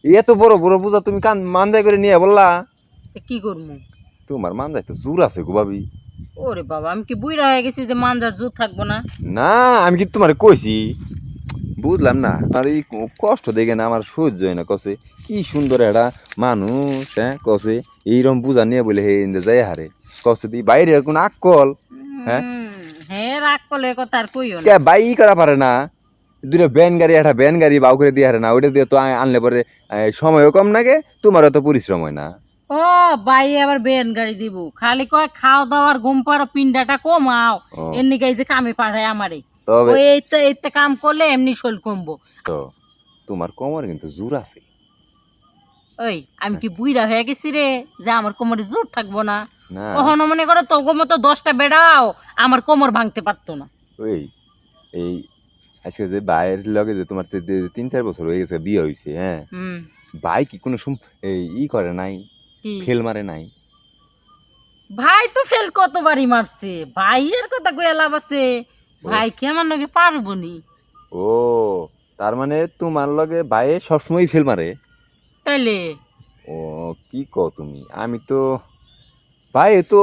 এত বড় বড় বুঝা তুমি কান মানজাই করে নিয়ে বললা কি করবো? তোমার মানজাই তো জোর আছে গো ভাবি। ওরে বাবা, আমি কি বুইড়া হয়ে গেছি যে মানজার জোর থাকবো না? না আমি কি তোমার কইছি বুঝলাম না, আর এই কষ্ট দেখে না আমার সহ্য হয় না। কসে কি সুন্দর একটা মানুষ, হ্যাঁ কসে এইরকম বুঝা নিয়ে বলে হে ইন্দে যাই হারে কসে দি বাইরে কোন আক্কল, হ্যাঁ হ্যাঁ রাগ করলে কথা আর কইও না। কে বাই করা পারে না? দুটো ভ্যান গাড়ি একটা ভ্যান গাড়ি বাউ করে দিয়ে হারে না, ওইটা দিয়ে তো আনলে পরে সময়ও কম লাগে, তোমারও তো পরিশ্রম হয় না। ও ভাই আবার বেন গাড়ি দিব, খালি কয় খাওয়া দাওয়ার ঘুম পাড়ো পিন্ডাটা কমাও, ও। এমনি গাই যে কামে পাঠায় আমারে। তবে ওই এইতে কাম করলে এমনি শরীর কমবো। তো তোমার কোমর কিন্তু জোর আছে। ওই আমি কি বুইড়া হয়ে গেছি রে যে আমার কোমরে জোর থাকবো না? না কখনো মনে করো তো মতো 10টা বেড়াও আমার কোমর ভাঙতে পারতো না। ওই এই আজকে যে ভাইয়ের লগে যে তোমার 3-4 বছর হয়ে গেছে বিয়ে হয়েছে, হ্যাঁ হুম। ভাই কি কোনো এই ই করে নাই, কি ফেল মারে নাই? ভাই তো ফেল কতবারই মারছে, ভাইয়ের কথা কইয়া লাভ আছে? ভাই কি আমার লগে পারবো নি? ও তার মানে তোমার লগে ভাইয়ে সবসময় ফেল মারে? তাইলে ও কি কও তুমি, আমি তো ভাই তো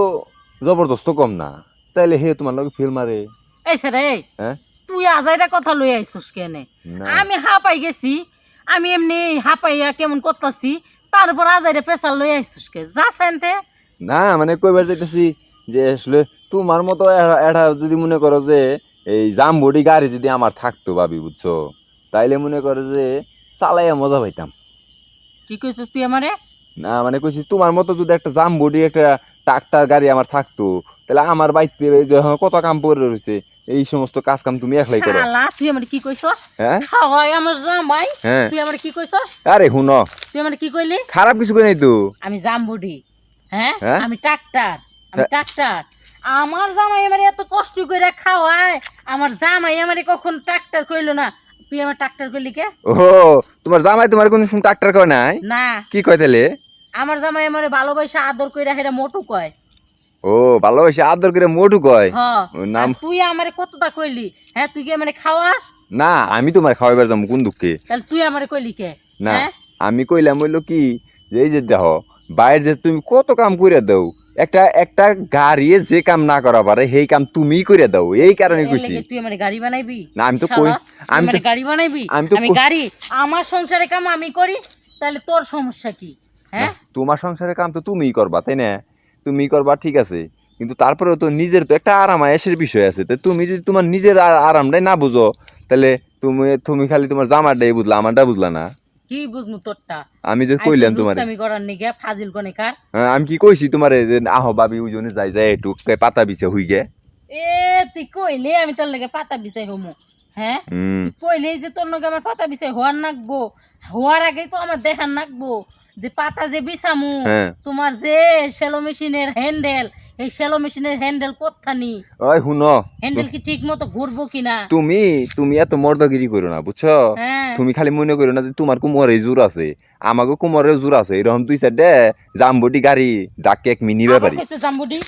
জবরদস্ত কম না, তাইলে হে তোমার লগে ফেল মারে? এই স্যার এই হ্যাঁ তুই আজাইরা কথা লই আইছস কেনে? না আমি হাঁপাই গেছি, আমি এমনি হাঁপাইয়া কেমন করতাছি, তারপর আজাইরা পেশাল লই আইছস কে? যা সেনতে। না মানে কইবার যাইতেছি যে আসলে তোমার মতো এটা যদি মনে করো যে এই জামবডি গাড়ি যদি আমার থাকতো ভাবি, বুঝছো, তাইলে মনে করো যে চালাইয়া মজা পাইতাম। কি কইছস তুই আমারে? না মানে কইছি তোমার মতো যদি একটা জামবডি একটা ট্রাক্টর গাড়ি আমার থাকতো, তাহলে আমার বাইতে যখন কত কাম পড়ে রয়েছে, এই সমস্ত কাজ কাম তুমি একলাই করো। শালা তুই আমারে কি কইছস? হ্যাঁ হয় আমার জামাই, হ্যাঁ তুই আমারে কি কইছস? আরে শুনো, তুই আমারে কি কইলি? খারাপ কিছু কই নাই তো। আমি জামবুডি, হ্যাঁ হ্যাঁ? আমি ট্রাক্টর, আমি হ্যাঁ। ট্রাক্টর। আমার জামাই আমারে এত কষ্ট করে খাওয়ায়, আমার জামাই আমারে কখন ট্রাক্টর কইলো না? তুই আমার ট্রাক্টর কইলি কে? ও তোমার জামাই তোমার কোন ট্রাক্টর কয় নাই? না, কি কয় তাহলে? আমার জামাই আমারে ভালোবাসা আদর কইরা হেরা মোটু কয়। ও ভালোবাসে আদর করে মোটু কয়? হ, ওর নাম? আর তুই আমারে কতটা কইলি? হ্যাঁ তুই কি আমারে খাওয়াস? না আমি তোমার খাওয়াইবার যাবো কোন দুঃখে? তাহলে তুই আমারে কইলি কে? না হ্যাঁ আমি কইলাম হইলো কি যে এই যে দেখো বাইরে যে তুমি কত কাম করে দাও, একটা একটা গাড়ি যে কাম না করা পারে সেই কাম তুমি করে দাও, এই কারণে এর কইছি। লেগে তুই আমারে গাড়ি বানাইবি? না আমি তো শালা, কই তুই আমি তো আমারে গাড়ি বানাইবি? আমি তো আমি গাড়ি আমার সংসারে কাম আমি করি, তাহলে তোর সমস্যা কি? হ্যাঁ তোমার সংসারের কাম তো তুমিই করবা, তাই না? তুমিই করবা ঠিক আছে, কিন্তু তারপরেও তো নিজের তো একটা আরাম আয়েসের বিষয় আছে। তো তুমি যদি তোমার নিজের আরামটাই না বুঝো, তাহলে তুমি তুমি খালি তোমার জামারটাই বুঝলা, আমারটা বুঝলা না। কি বুঝমু তোরটা? আমি যে কইলাম তোমার, আমি করার নিগে ফাজিল কোনে কার? আমি কি কইছি তোমারে যে আহো ভাবি ওইজনে যাই যাই একটু পাতা বিছে হই গে? এ তুই কইলে আমি তোর লগে পাতা বিছাই হমু? হ্যাঁ হুম তুই কইলেই যে তোর লগে আমার পাতা বিছাই হওয়ার নাকবো, হওয়ার আগেই তো আমার দেখার নাকবো যে পাতা যে বিছামু, হ্যাঁ তোমার যে শ্যালো মেশিনের হ্যান্ডেল, এই শ্যালো মেশিনের হ্যান্ডেল কোত্থানি? ওই শুনো, হ্যান্ডেল কি ঠিক মতো ঘুরবো কিনা? তুমি তুমি এত মর্দগিরি করো না, বুঝছো? হ্যাঁ তুমি খালি মনে করো না যে তোমার কুমোরে জোর আছে, আমাকে কুমোরে জোর আছে, এরকম 2-4 জামবটি গাড়ি ডাকে এক মিনি আবার ব্যাপারি। কইছো জাম্বুডি?